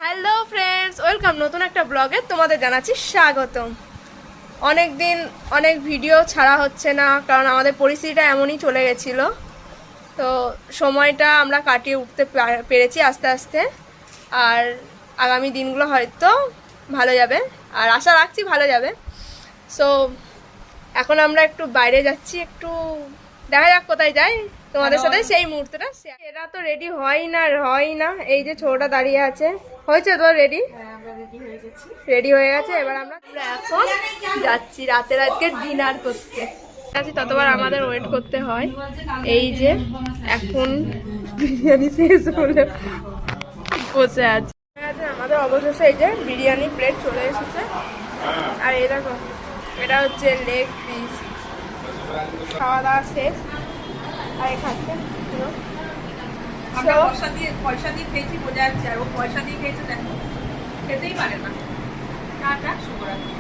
Hello friends, welcome নতুন একটা ব্লগে তোমাদের জানাচ্ছি স্বাগতম। অনেক দিন অনেক ভিডিও ছাড়া হচ্ছে না, কারণ আমাদের পরিস্থিতিটা এমনই চলে গেছিলো। তো সময়টা আমরা কাটিয়ে উঠতে পেরেছি আস্তে আস্তে, আর আগামী দিনগুলো হয়তো ভালো যাবে, আর আশা রাখছি ভালো যাবে। সো এখন আমরা একটু বাইরে যাচ্ছি, একটু দেখা যাক কোথায় যাই, তোমাদের সাথে সেই মুহূর্তটা। এরা তো রেডি হয় না, এই যে ছোটটা দাঁড়িয়ে আছে। হয়েছে তো রেডি? রেডি হয়ে গেছে। এবার আমরা এখন যাচ্ছি রাতের আজকে ডিনার করতে। ততবার আমাদের ওয়েট করতে হয়। এই যে এখন বিরিয়ানি শেষ হলে বসে আছে আমাদের অবশেষে। এই যে বিরিয়ানি প্লেট চলে এসেছে, আর এই দেখো এটা হচ্ছে লেগ পিস। খাওয়া দাওয়া শেষ, আর খাচ্ছে আমরা পয়সা দিয়ে খেয়েছি, বোঝা যাচ্ছে। আর ও পয়সা দিয়ে খেয়েছে, দেখো খেতেই পারে না। টাটা, শুভরাত্রি।